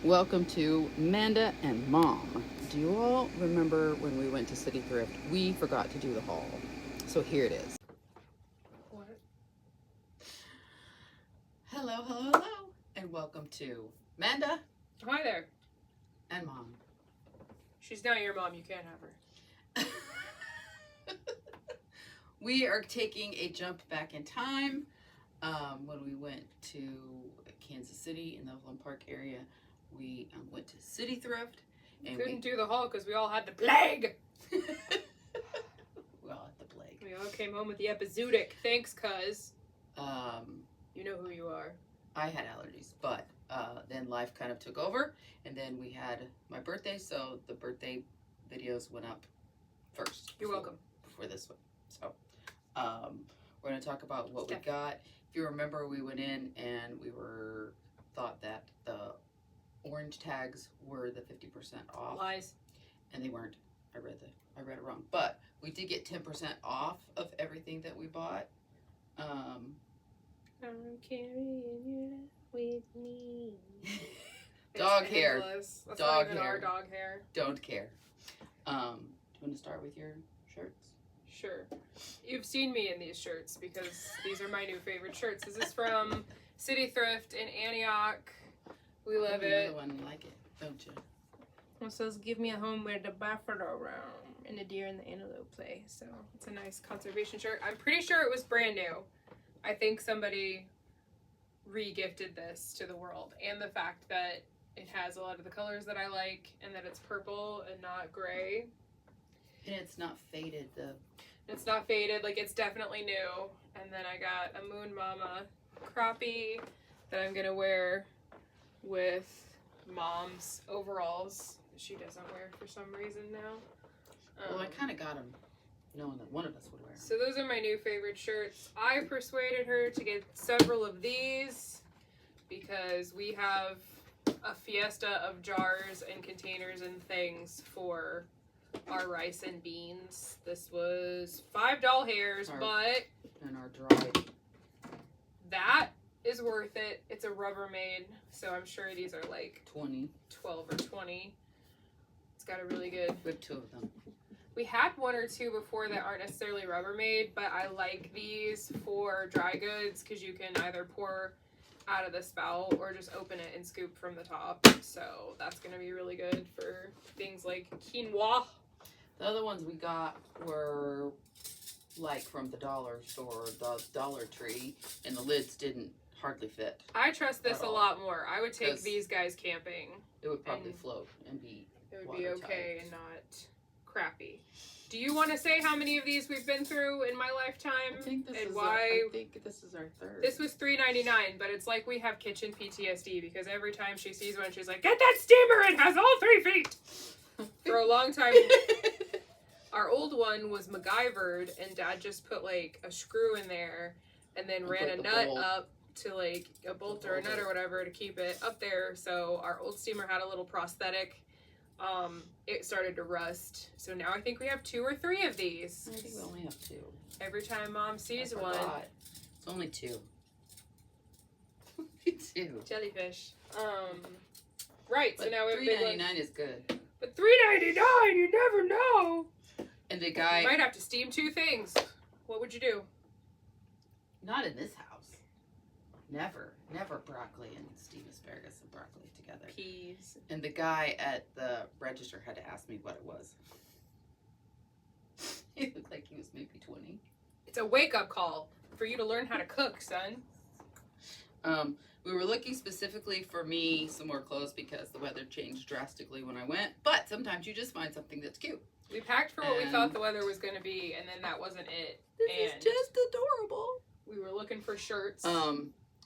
Welcome to Amanda and Mom. Do you all remember when we went to City Thrift? We forgot to do the haul. So here it is. What? Hello, and welcome to Amanda Hi there. and Mom. She's not your mom. You can't have her. We are taking a jump back in time when we went to Kansas City in the Overland Park area. We went to City Thrift. And couldn't do the haul because we all had the plague. We all had the plague. We all came home with the epizootic. Thanks, cuz. You know who you are. I had allergies, but then life kind of took over, and then we had my birthday, so the birthday videos went up first. You're welcome. Before this one. So we're going to talk about what we got. If you remember, we went in and we thought that the orange tags were the 50% off. Lies. And they weren't. I read it wrong. But we did get 10% off of everything that we bought. I'm carrying you with me. Dog hair. That's dog not even hair. our dog hair. Don't care. Do you want to start with your shirts? Sure. You've seen me in these shirts because these are my new favorite shirts. This is from City Thrift in Antioch. We love it. Another one, you like it, don't you? It says, "Give me a home where the buffalo roam and the deer and the antelope play." So it's a nice conservation shirt. I'm pretty sure it was brand new. I think somebody re-gifted this to the world, and the fact that it has a lot of the colors that I like, and that it's purple and not gray. And it's not faded. It's not faded. Like, it's definitely new. And then I got a Moon Mama crappie that I'm gonna wear with Mom's overalls. She doesn't wear for some reason now. Well, I kind of got them knowing that one of us would wear them. So those are my new favorite shirts. I persuaded her to get several of these because we have a fiesta of jars and containers and things for our rice and beans. This was $5 hairs, but and our dried. that is worth it. It's a Rubbermaid, so I'm sure these are like 20. 12 or 20. It's got a really good. We have two of them. We had one or two before that aren't necessarily Rubbermaid, but I like these for dry goods because you can either pour out of the spout or just open it and scoop from the top. So that's going to be really good for things like quinoa. The other ones we got were like from the dollar store, the Dollar Tree, and the lids didn't hardly fit. I trust this a lot more. I would take these guys camping. It would probably float and be It would be okay and not crappy. Do you want to say how many of these we've been through in my lifetime? I think this is our third. This was $3.99, but it's like we have kitchen PTSD because every time she sees one, she's like, "Get that steamer! It has all 3 feet!" For a long time, our old one was MacGyvered, and Dad just put like a screw in there and then ran a nut up to like a bolt or a nut or whatever to keep it up there. So our old steamer had a little prosthetic. It started to rust. So now I think we have 2 or 3 of these. I think we only have 2. Every time Mom sees one. It's only 2. 2. Jellyfish. Right, but so now we have $3.99 is good. But $3.99, you never know. And the guy... You might have to steam 2 things. What would you do? Not in this house. Never broccoli and steamed asparagus and broccoli together. Peas. And the guy at the register had to ask me what it was. He looked like he was maybe 20. It's a wake-up call for you to learn how to cook, son. We were looking specifically for me some more clothes because the weather changed drastically when I went. But sometimes you just find something that's cute. We packed for what we thought the weather was going to be, and then that wasn't it. This is just adorable. We were looking for shirts.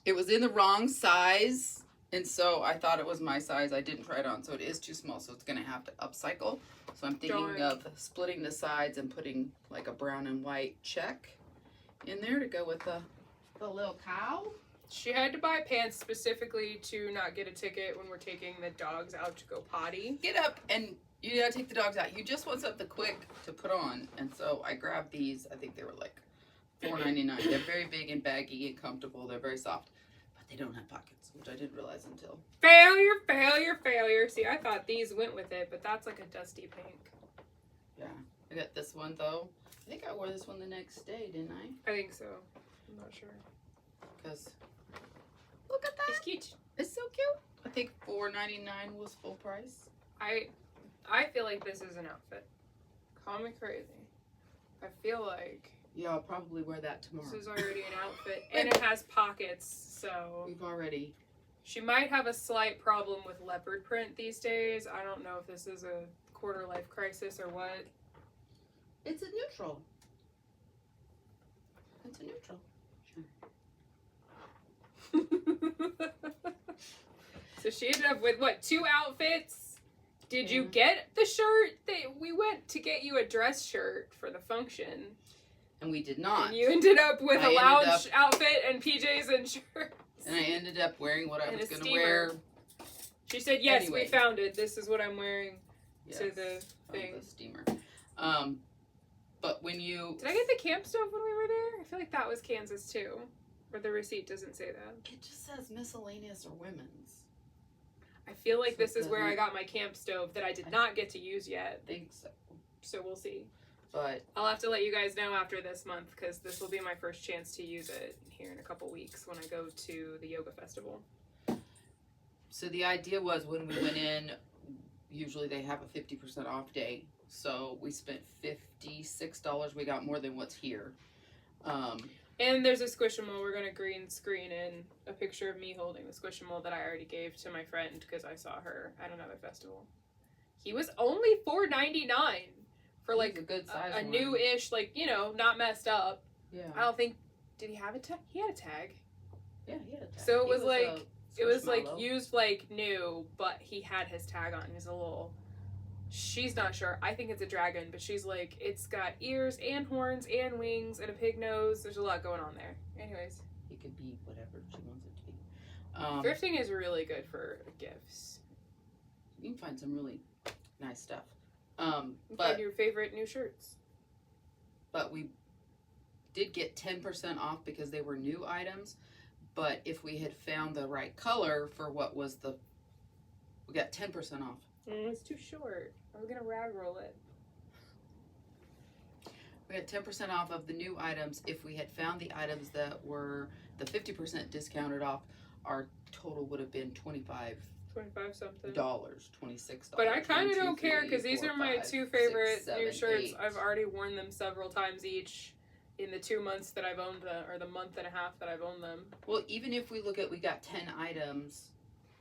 It was in the wrong size, and so I thought it was my size. I didn't try it on, so it is too small, so it's going to have to upcycle. So I'm thinking of splitting the sides and putting like a brown and white check in there to go with the little cow. She had to buy pants specifically to not get a ticket when we're taking the dogs out to go potty. Get up and you gotta take the dogs out. You just want something quick to put on, and so I grabbed these. I think they were like $4.99. They're very big and baggy and comfortable. They're very soft. But They don't have pockets, which I didn't realize until. Failure, failure, failure. See, I thought these went with it, but that's like a dusty pink. Yeah. I got this one, though. I think I wore this one the next day, didn't I? I think so. I'm not sure. Because, look at that. It's cute. It's so cute. I think $4.99 was full price. I feel like this is an outfit. Call me crazy. I feel like... Yeah, I'll probably wear that tomorrow. This is already an outfit. And it has pockets, so... We've already... She might have a slight problem with leopard print these days. I don't know if this is a quarter life crisis or what. It's a neutral. It's a neutral. So she ended up with, what, 2 outfits? Did you get the shirt? We went to get you a dress shirt for the function. And we did not. And you ended up with a lounge outfit and PJs and shirts. And I ended up wearing what I was going to wear. She said, yes, anyway. we found it. This is what I'm wearing Yes, to the thing. The steamer. But when you... Did I get the camp stove when we were there? I feel like that was Kansas too. Or the receipt doesn't say that. It just says miscellaneous or women's. I feel like this is where I got my camp stove that I did not get to use yet. I think so. So we'll see. But I'll have to let you guys know after this month because this will be my first chance to use it here in a couple weeks when I go to the yoga festival. So the idea was when we went in, usually they have a 50% off day. So we spent $56. We got more than what's here. And there's a Squishmallow. We're going to green screen in a picture of me holding the Squishmallow that I already gave to my friend because I saw her at another festival. He was only $4.99 for like a good size a new-ish, like, you know, not messed up. Yeah. I don't think, did he have a tag? He had a tag. Yeah, he had a tag. So it was like used like new, but he had his tag on. He's a little... She's not sure. I think it's a dragon, but she's like, it's got ears and horns and wings and a pig nose. There's a lot going on there. Anyways. It could be whatever she wants it to be. Thrifting is really good for gifts. You can find some really nice stuff. Find your favorite new shirts. But we did get 10% off because they were new items. But if we had found the right color for what was we got 10% off. It's too short. I was gonna rag roll it. We had 10% off of the new items. If we had found the items that were the 50% discounted off, our total would have been $25 something. $26. But I kind of don't care because these are my 2 favorite new shirts. 8. I've already worn them several times each in the 2 months that I've owned them, or the month and a half that I've owned them. Well, even if we look at, we got 10 items,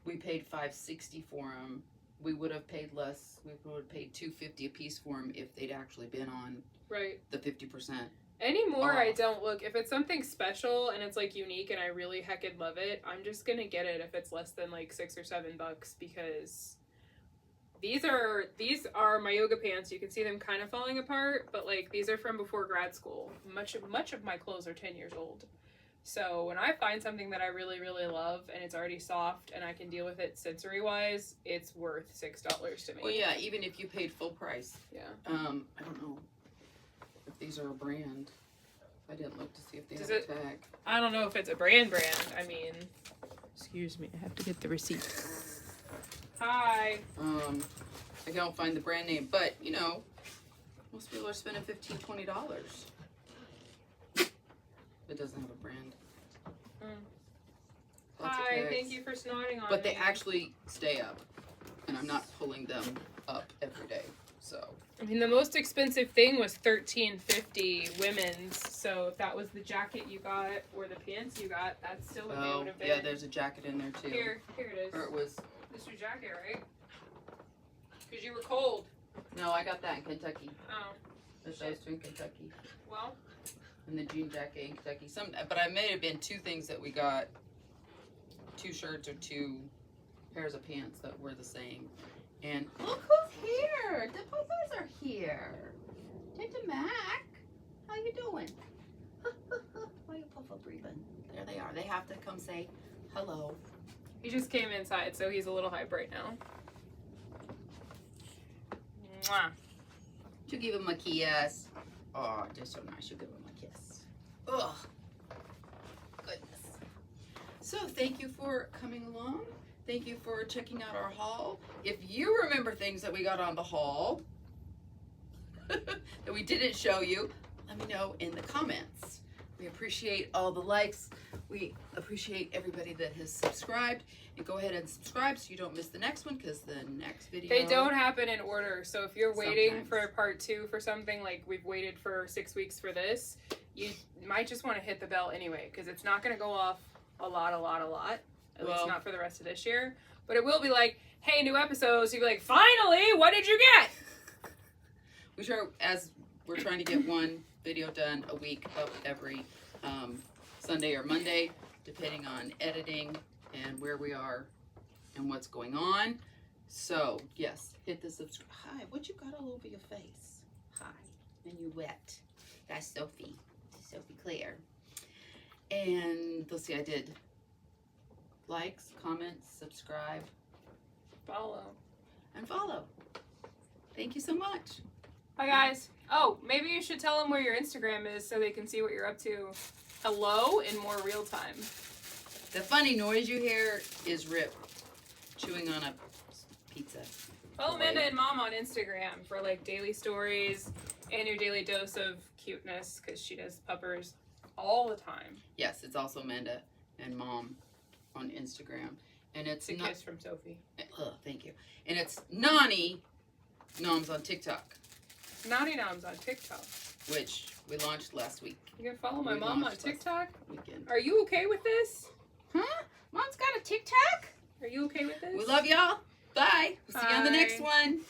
we paid $5.60 for them. We would have paid less. We would have paid $2.50 a piece for them if they'd actually been on the 50%. Anymore, I don't look. If it's something special and it's like unique and I really heckin' love it, I'm just gonna get it if it's less than like $6 or $7 because these are my yoga pants. You can see them kind of falling apart, but like these are from before grad school. Much of my clothes are 10 years old. So when I find something that I really, really love and it's already soft and I can deal with it sensory-wise, it's worth $6 to me. Well, yeah, even if you paid full price. Yeah. I don't know if these are a brand. I didn't look to see if they have a tag. I don't know if it's a brand. I mean, excuse me, I have to get the receipt. Hi. I don't find the brand name, but, you know, most people are spending $15, $20. It doesn't have a brand. Hi, thank you for snotting on me. But they actually stay up, and I'm not pulling them up every day, so. I mean, the most expensive thing was $13.50 women's, so if that was the jacket you got or the pants you got, that's still what they would have been. Yeah, there's a jacket in there too. Here it is. Or it was. This is your jacket, right? Because you were cold. No, I got that in Kentucky. Oh. There's those two in Kentucky. Well. And the jean jacket in Kentucky. But I may have been 2 things that we got. 2 shirts or 2 pairs of pants that were the same. And look who's here! The Puffers are here. Tita Mac, how you doing? Why you Puffer breathing? There they are. They have to come say hello. He just came inside, so he's a little hype right now. Mwah. You give him a kiss. Oh, just so nice. You give him a kiss. Ugh. Goodness. So thank you for coming along. Thank you for checking out our haul. If you remember things that we got on the haul that we didn't show you, let me know in the comments. We appreciate all the likes. We appreciate everybody that has subscribed. And go ahead and subscribe so you don't miss the next one, because the next video... They don't happen in order. So if you're waiting Sometimes. for part 2 for something, like we've waited for 6 weeks for this, you might just want to hit the bell anyway, because it's not going to go off a lot. At least not for the rest of this year. But it will be like, hey, new episodes. You'll be like, finally, what did you get? We sure, as we're trying to get one video done a week of every Sunday or Monday, depending on editing and where we are and what's going on. So, yes, hit the subscribe. Hi, what you got all over your face? Hi, and you wet. That's Sophie Claire. And let's see, I did likes, comments, subscribe, Follow. and follow. Thank you so much. Bye, guys. Oh, maybe you should tell them where your Instagram is so they can see what you're up to. Hello in more real time. The funny noise you hear is Rip chewing on a pizza. Follow Amanda and Mom on Instagram for like daily stories and your daily dose of cuteness, because she does puppers all the time. Yes, it's also Amanda and Mom on Instagram. And it's It's a kiss from Sophie. Thank you. And it's Nani Noms on TikTok, Naughty Noms on TikTok. which we launched last week. You can follow my We mom on launched last TikTok? weekend. Are you okay with this? Huh? Mom's got a TikTok? Are you okay with this? We love y'all. Bye. We'll see you on the next Bye. one.